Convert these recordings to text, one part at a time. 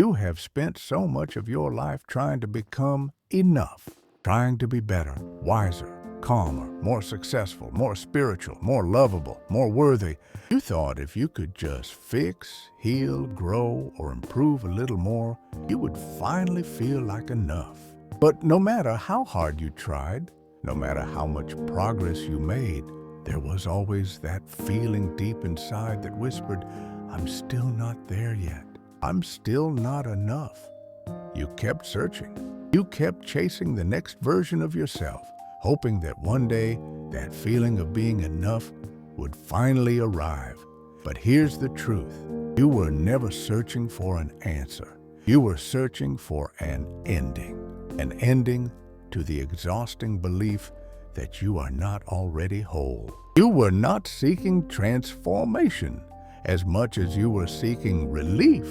You have spent so much of your life trying to become enough, trying to be better, wiser, calmer, more successful, more spiritual, more lovable, more worthy. You thought if you could just fix, heal, grow, or improve a little more, you would finally feel like enough. But no matter how hard you tried, no matter how much progress you made, there was always that feeling deep inside that whispered, "I'm still not there yet. I'm still not enough." You kept searching. You kept chasing the next version of yourself, hoping that one day that feeling of being enough would finally arrive. But here's the truth. You were never searching for an answer. You were searching for an ending to the exhausting belief that you are not already whole. You were not seeking transformation as much as you were seeking relief.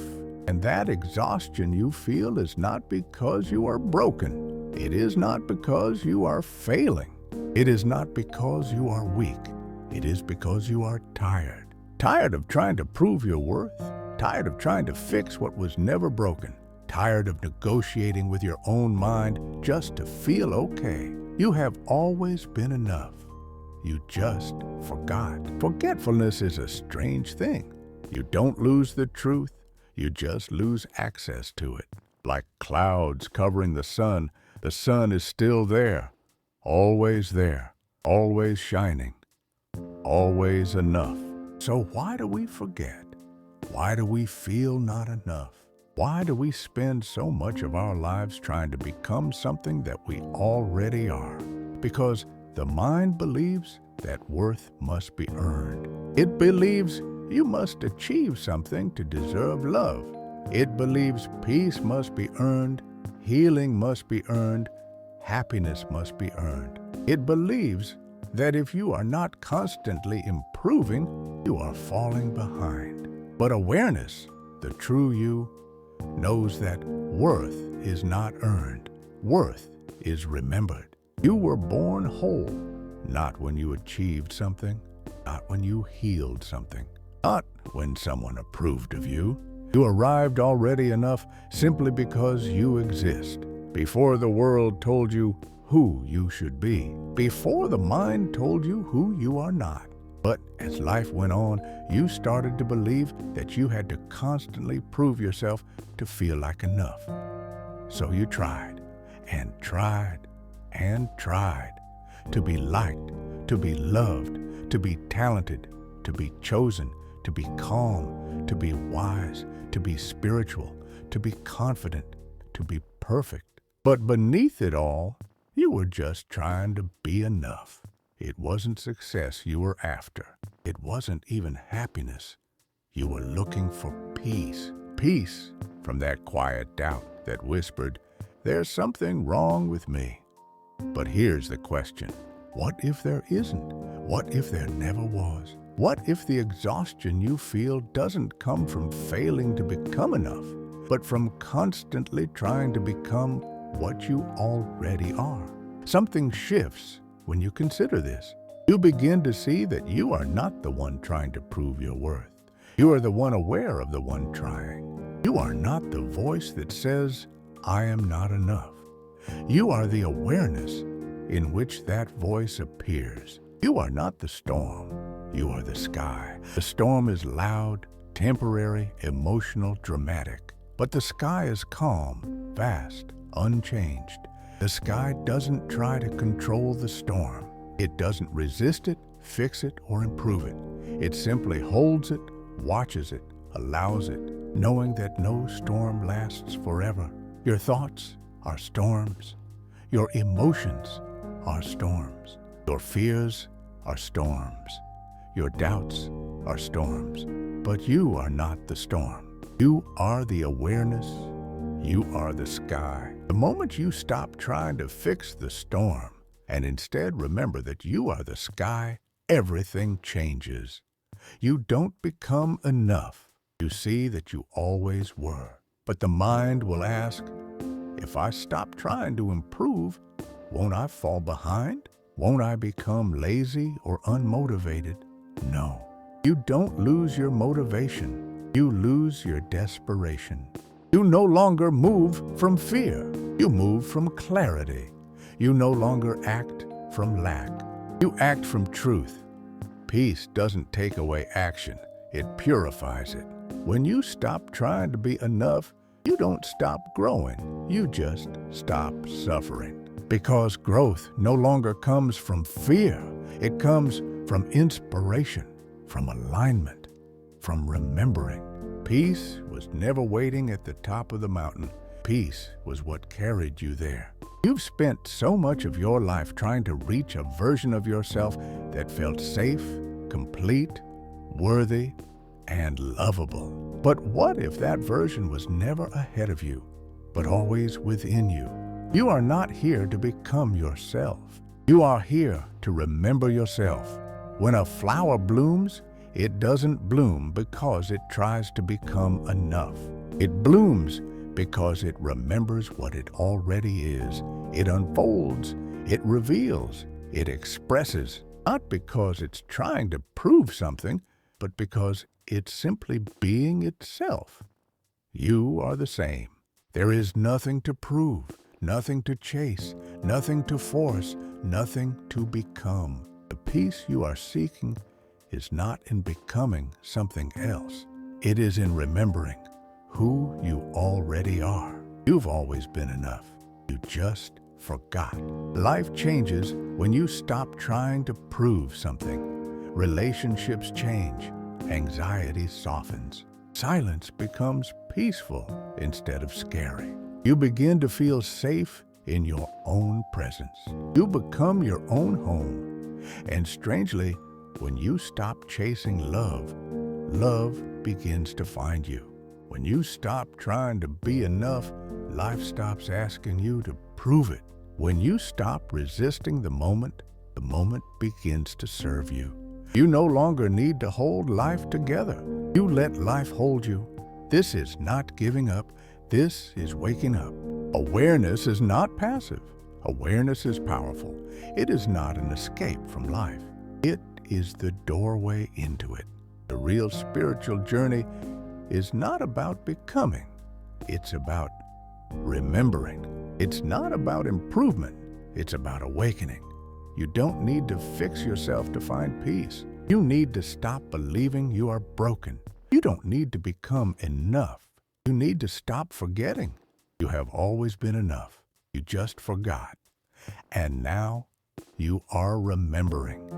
And that exhaustion you feel is not because you are broken. It is not because you are failing. It is not because you are weak. It is because you are tired. Tired of trying to prove your worth. Tired of trying to fix what was never broken. Tired of negotiating with your own mind just to feel okay. You have always been enough. You just forgot. Forgetfulness is a strange thing. You don't lose the truth. You just lose access to it. Like clouds covering the sun is still there, always shining, always enough. So why do we forget? Why do we feel not enough? Why do we spend so much of our lives trying to become something that we already are? Because the mind believes that worth must be earned. It believes you must achieve something to deserve love. It believes peace must be earned, healing must be earned, happiness must be earned. It believes that if you are not constantly improving, you are falling behind. But awareness, the true you, knows that worth is not earned. Worth is remembered. You were born whole, not when you achieved something, not when you healed something. Not when someone approved of you. You arrived already enough simply because you exist. Before the world told you who you should be. Before the mind told you who you are not. But as life went on, you started to believe that you had to constantly prove yourself to feel like enough. So you tried and tried and tried to be liked, to be loved, to be talented, to be chosen, to be calm, to be wise, to be spiritual, to be confident, to be perfect. But beneath it all, you were just trying to be enough. It wasn't success you were after. It wasn't even happiness. You were looking for peace. Peace from that quiet doubt that whispered, "There's something wrong with me." But here's the question. What if there isn't? What if there never was? What if the exhaustion you feel doesn't come from failing to become enough, but from constantly trying to become what you already are? Something shifts when you consider this. You begin to see that you are not the one trying to prove your worth. You are the one aware of the one trying. You are not the voice that says, "I am not enough." You are the awareness in which that voice appears. You are not the storm. You are the sky. The storm is loud, temporary, emotional, dramatic. But the sky is calm, vast, unchanged. The sky doesn't try to control the storm. It doesn't resist it, fix it, or improve it. It simply holds it, watches it, allows it, knowing that no storm lasts forever. Your thoughts are storms. Your emotions are storms. Your fears are storms. Your doubts are storms. But you are not the storm. You are the awareness. You are the sky. The moment you stop trying to fix the storm and instead remember that you are the sky, everything changes. You don't become enough. You see that you always were. But the mind will ask, if I stop trying to improve, won't I fall behind? Won't I become lazy or unmotivated? No. You don't lose your motivation. You lose your desperation. You no longer move from fear. You move from clarity. You no longer act from lack. You act from truth. Peace doesn't take away action. It purifies it. When you stop trying to be enough, you don't stop growing. You just stop suffering. Because growth no longer comes from fear. It comes from inspiration, from alignment, from remembering. Peace was never waiting at the top of the mountain. Peace was what carried you there. You've spent so much of your life trying to reach a version of yourself that felt safe, complete, worthy, and lovable. But what if that version was never ahead of you, but always within you? You are not here to become yourself. You are here to remember yourself. When a flower blooms, it doesn't bloom because it tries to become enough. It blooms because it remembers what it already is. It unfolds, it reveals, it expresses, not because it's trying to prove something, but because it's simply being itself. You are the same. There is nothing to prove, nothing to chase, nothing to force, nothing to become. The peace you are seeking is not in becoming something else. It is in remembering who you already are. You've always been enough. You just forgot. Life changes when you stop trying to prove something. Relationships change. Anxiety softens. Silence becomes peaceful instead of scary. You begin to feel safe in your own presence. You become your own home. And strangely, when you stop chasing love, love begins to find you. When you stop trying to be enough, life stops asking you to prove it. When you stop resisting the moment begins to serve you. You no longer need to hold life together. You let life hold you. This is not giving up. This is waking up. Awareness is not passive. Awareness is powerful. It is not an escape from life. It is the doorway into it. The real spiritual journey is not about becoming. It's about remembering. It's not about improvement. It's about awakening. You don't need to fix yourself to find peace. You need to stop believing you are broken. You don't need to become enough. You need to stop forgetting. You have always been enough. You just forgot. And now you are remembering.